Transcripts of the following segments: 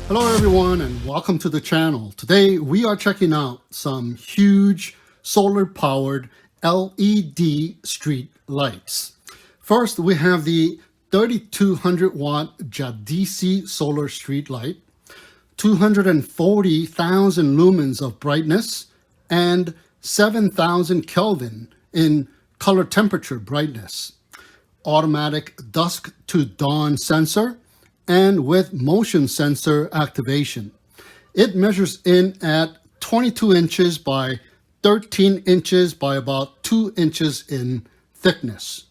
Hello everyone and welcome to the channel. Today we are checking out some huge solar powered LED street lights. First we have the 3200 watt JADISI solar street light, 240,000 lumens of brightness and 7,000 Kelvin in color temperature brightness, automatic dusk to dawn sensor, and with motion sensor activation. It measures in at 22 inches by 13 inches by about 2 inches in thickness.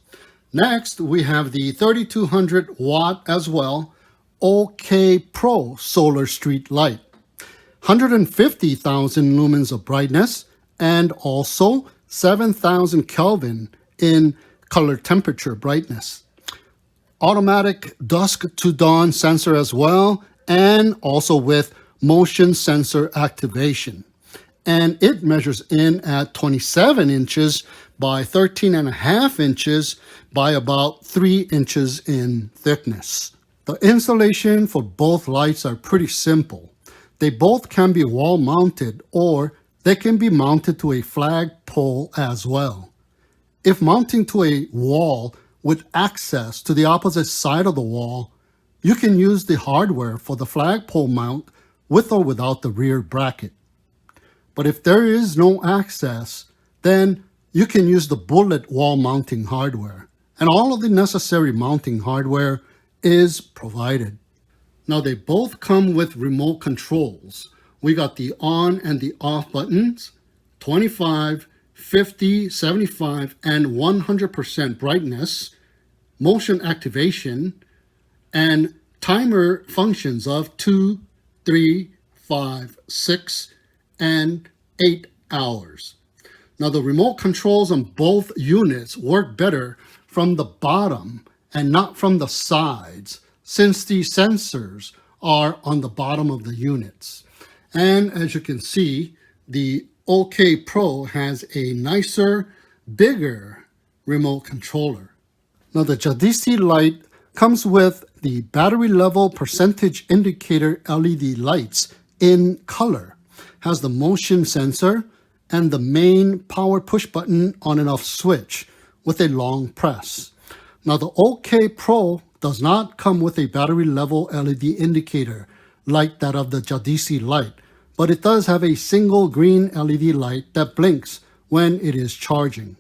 Next, we have the 3200 watt as well, OKPRO solar street light, 150,000 lumens of brightness and also 7,000 Kelvin in color temperature brightness. Automatic dusk to dawn sensor as well, and also with motion sensor activation. And it measures in at 27 inches by 13.5 inches by about 3 inches in thickness. The installation for both lights are pretty simple. They both can be wall mounted or they can be mounted to a flagpole as well. If mounting to a wall with access to the opposite side of the wall, you can use the hardware for the flagpole mount with or without the rear bracket. But if there is no access, then you can use the bullet wall mounting hardware. And all of the necessary mounting hardware is provided. Now they both come with remote controls. We got the on and the off buttons, 25, 50, 75, and 100% brightness, motion activation, and timer functions of 2, 3, 5, 6, and 8 hours. Now the remote controls on both units work better from the bottom and not from the sides, since the sensors are on the bottom of the units. And as you can see, the OKPRO has a nicer, bigger remote controller. Now the JADISI light comes with the battery level percentage indicator LED lights in color, has the motion sensor and the main power push button on and off switch with a long press. Now the OKPRO does not come with a battery level LED indicator like that of the JADISI light, but it does have a single green LED light that blinks when it is charging.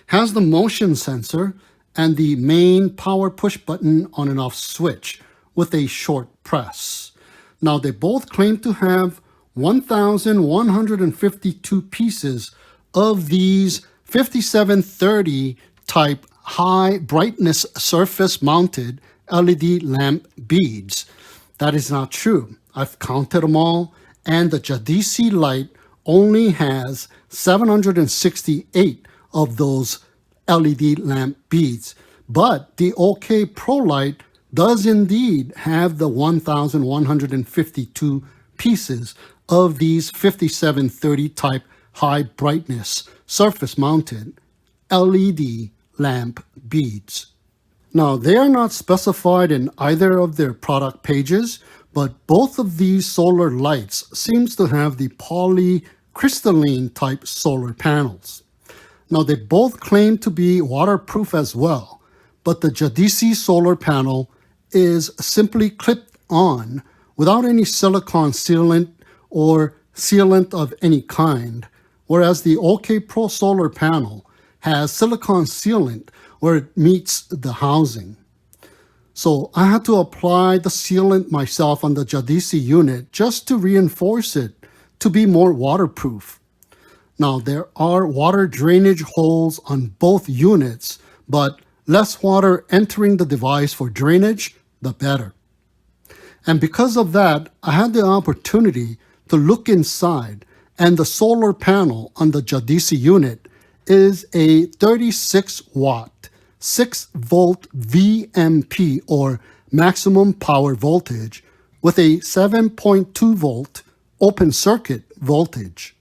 Has the motion sensor and the main power push button on and off switch with a short press. Now they both claim to have 1,152 pieces of these 5730 type high brightness surface mounted LED lamp beads. That is not true. I've counted them all, and the JADISI light only has 768 of those LED lamp beads, but the OKPRO light does indeed have the 1,152 pieces of these 5730 type high brightness surface mounted LED lamp beads. Now they are not specified in either of their product pages, but both of these solar lights seems to have the polycrystalline type solar panels. Now they both claim to be waterproof as well, but the JADISI solar panel is simply clipped on without any silicone sealant or sealant of any kind, whereas the OKPRO solar panel has silicone sealant where it meets the housing. So I had to apply the sealant myself on the JADISI unit just to reinforce it to be more waterproof. Now there are water drainage holes on both units, but less water entering the device for drainage, the better. And because of that, I had the opportunity to look inside, and the solar panel on the JADISI unit is a 36 watt, 6 volt VMP or maximum power voltage with a 7.2 volt open circuit voltage.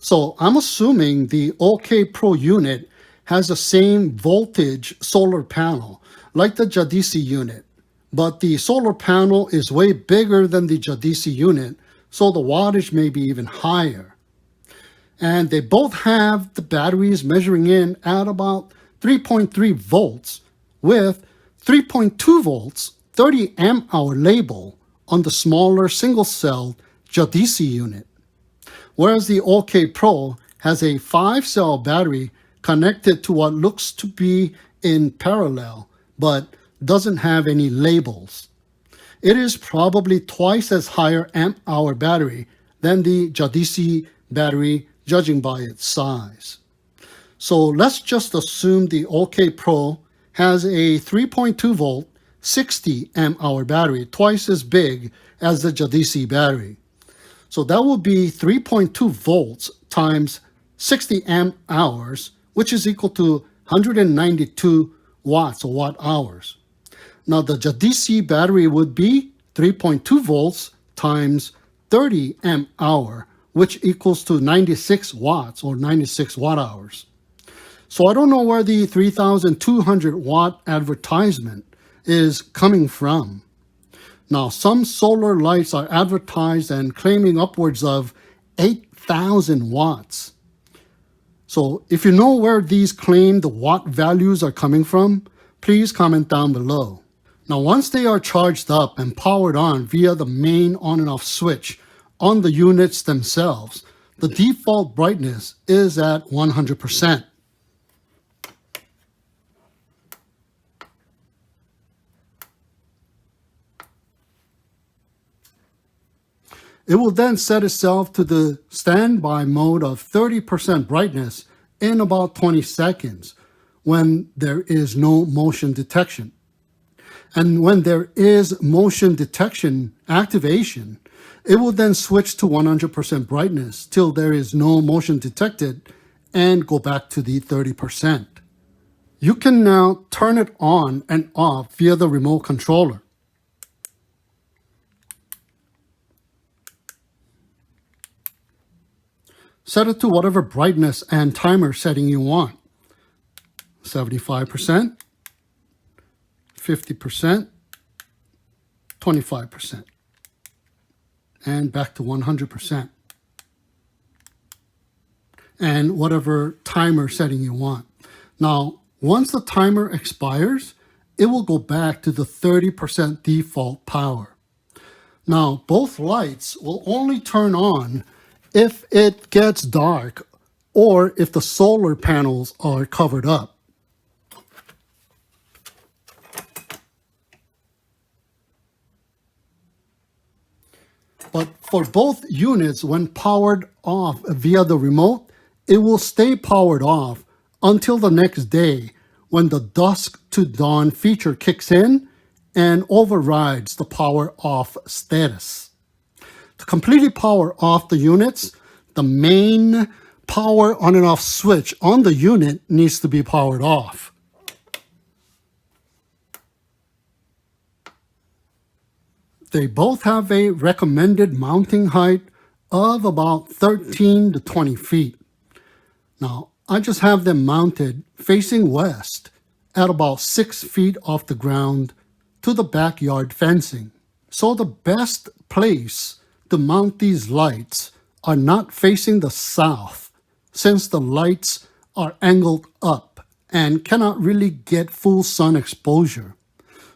So I'm assuming the OKPRO unit has the same voltage solar panel like the JADISI unit, but the solar panel is way bigger than the JADISI unit, so the wattage may be even higher. And they both have the batteries measuring in at about 3.3 volts with 3.2 volts 30 amp hour label on the smaller single-cell JADISI unit, whereas the OKPRO has a 5-cell battery connected to what looks to be in parallel, but doesn't have any labels. It is probably twice as higher amp hour battery than the JADISI battery, judging by its size. So let's just assume the OKPRO has a 3.2 volt 60 amp hour battery, twice as big as the JADISI battery. So that would be 3.2 volts times 60 amp hours, which is equal to 192 watts or watt hours. Now the JADISI battery would be 3.2 volts times 30 amp hour, which equals to 96 watts or 96 watt hours. So I don't know where the 3,200 watt advertisement is coming from. Now, some solar lights are advertised and claiming upwards of 8,000 watts. So if you know where these claimed watt values are coming from, please comment down below. Now, once they are charged up and powered on via the main on and off switch on the units themselves, the default brightness is at 100%. It will then set itself to the standby mode of 30% brightness in about 20 seconds when there is no motion detection. And when there is motion detection activation, it will then switch to 100% brightness till there is no motion detected and go back to the 30%. You can now turn it on and off via the remote controller. Set it to whatever brightness and timer setting you want. 75%, 50%, 25%, and back to 100%. And whatever timer setting you want. Now, once the timer expires, it will go back to the 30% default power. Now, both lights will only turn on if it gets dark or if the solar panels are covered up. But for both units, when powered off via the remote, it will stay powered off until the next day when the dusk to dawn feature kicks in and overrides the power off status. To completely power off the units, the main power on and off switch on the unit needs to be powered off. They both have a recommended mounting height of about 13 to 20 feet. Now, I just have them mounted facing west at about 6 feet off the ground to the backyard fencing. So the best place to mount these lights are not facing the south, since the lights are angled up and cannot really get full sun exposure.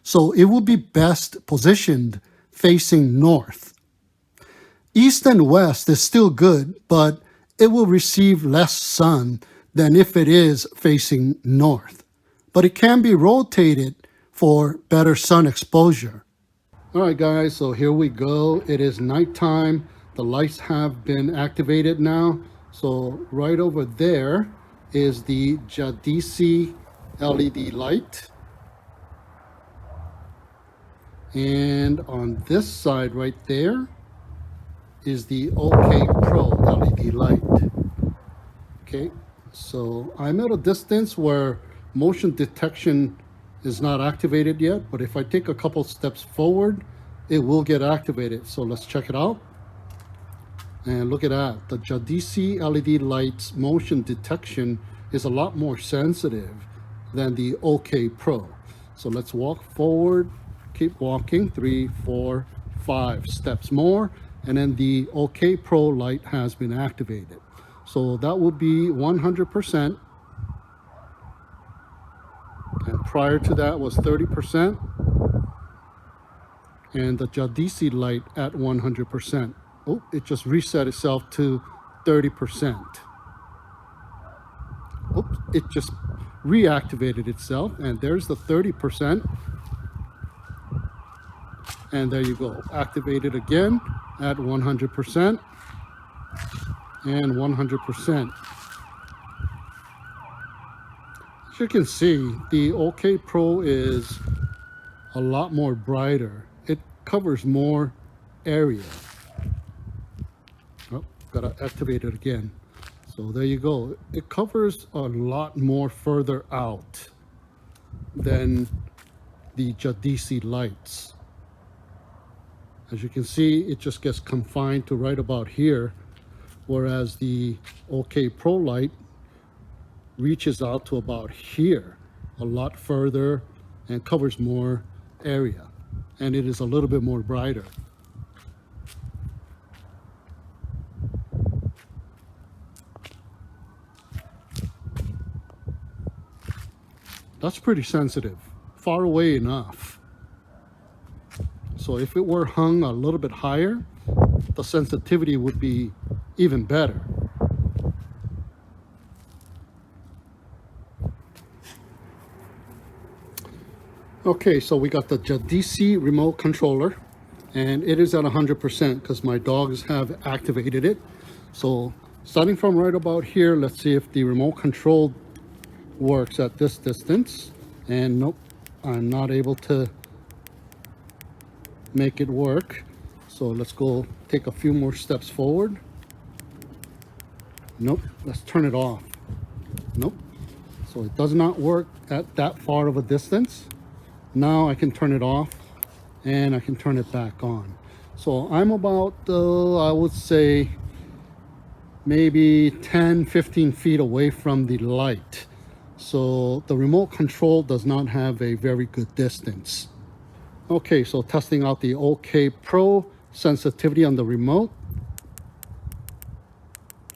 So it will be best positioned facing north. East and west is still good, but it will receive less sun than if it is facing north. But it can be rotated for better sun exposure. All right, guys, so here we go. It is nighttime. The lights have been activated now. So right over there is the JADISI LED light. And on this side right there is the OKPRO LED light. Okay, so I'm at a distance where motion detection is not activated yet, but if I take a couple steps forward, it will get activated. So let's check it out. And look at that, the JADISI LED light's motion detection is a lot more sensitive than the OKPRO. So let's walk forward keep walking, 3, 4, 5 steps more, and then the OKPRO light has been activated. So that would be 100%, and prior to that was 30%, and the JADISI light at 100%. Oh, it just reset itself to 30%. Oops, it just reactivated itself, and there's the 30%. And there you go, activated again at 100% and 100%. As you can see, the OKPRO is a lot more brighter. It covers more area. Oh, gotta activate it again. So there you go. It covers a lot more further out than the JADISI lights. As you can see, it just gets confined to right about here, whereas the OKPRO light reaches out to about here, a lot further, and covers more area, and it is a little bit more brighter. That's pretty sensitive, far away enough. So if it were hung a little bit higher, the sensitivity would be even better. Okay, so we got the JADISI remote controller, and it is at 100% because my dogs have activated it. So starting from right about here, let's see if the remote control works at this distance. And nope, I'm not able to make it work. So let's go take a few more steps forward. Nope, let's turn it off. Nope, so it does not work at that far of a distance. Now I can turn it off and I can turn it back on. So I'm about, I would say, maybe 10-15 feet away from the light. So the remote control does not have a very good distance. Okay, so testing out the OKPRO sensitivity on the remote.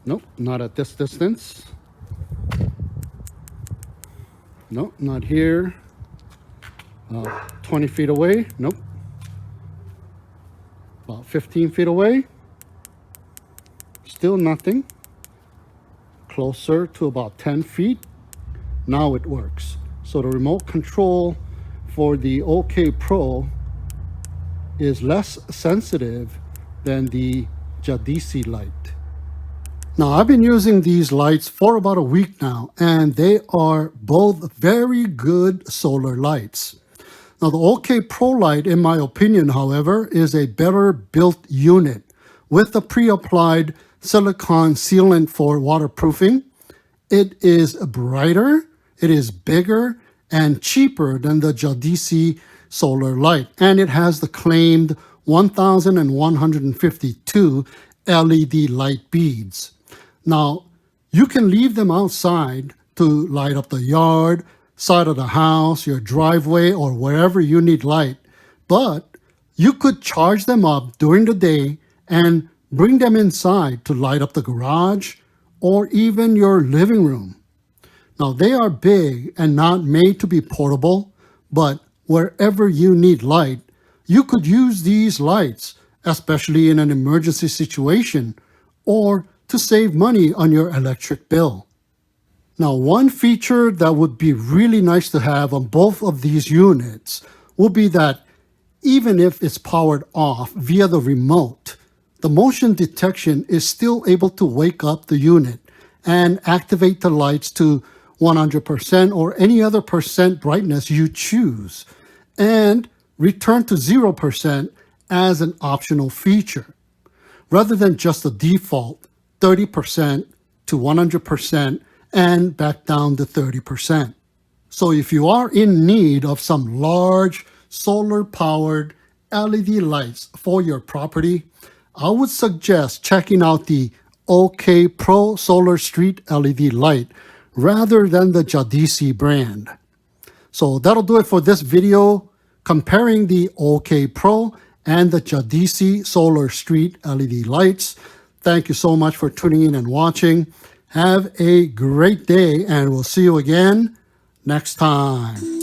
Nope, not at this distance. Nope, not here. 20 feet away. Nope. About 15 feet away. Still nothing. Closer to about 10 feet. Now it works. So the remote control for the OKPRO is less sensitive than the JADISI light. Now I've been using these lights for about a week now, and they are both very good solar lights. Now the OKPRO light, in my opinion, however, is a better built unit with a pre-applied silicone sealant for waterproofing. It is brighter, it is bigger, and cheaper than the JADISI solar light, and it has the claimed 1152 LED light beads. Now you can leave them outside to light up the yard, side of the house, your driveway, or wherever you need light, but you could charge them up during the day and bring them inside to light up the garage or even your living room. Now they are big and not made to be portable, but wherever you need light, you could use these lights, especially in an emergency situation or to save money on your electric bill. Now, one feature that would be really nice to have on both of these units will be that even if it's powered off via the remote, the motion detection is still able to wake up the unit and activate the lights to 100% or any other percent brightness you choose, and return to 0% as an optional feature, rather than just the default 30% to 100% and back down to 30%. So if you are in need of some large solar-powered LED lights for your property, I would suggest checking out the OKPRO Solar Street LED light rather than the JADISI brand. So that'll do it for this video. comparing the OKPRO and the JADISI solar street LED lights. Thank you so much for tuning in and watching. Have a great day, and we'll see you again next time.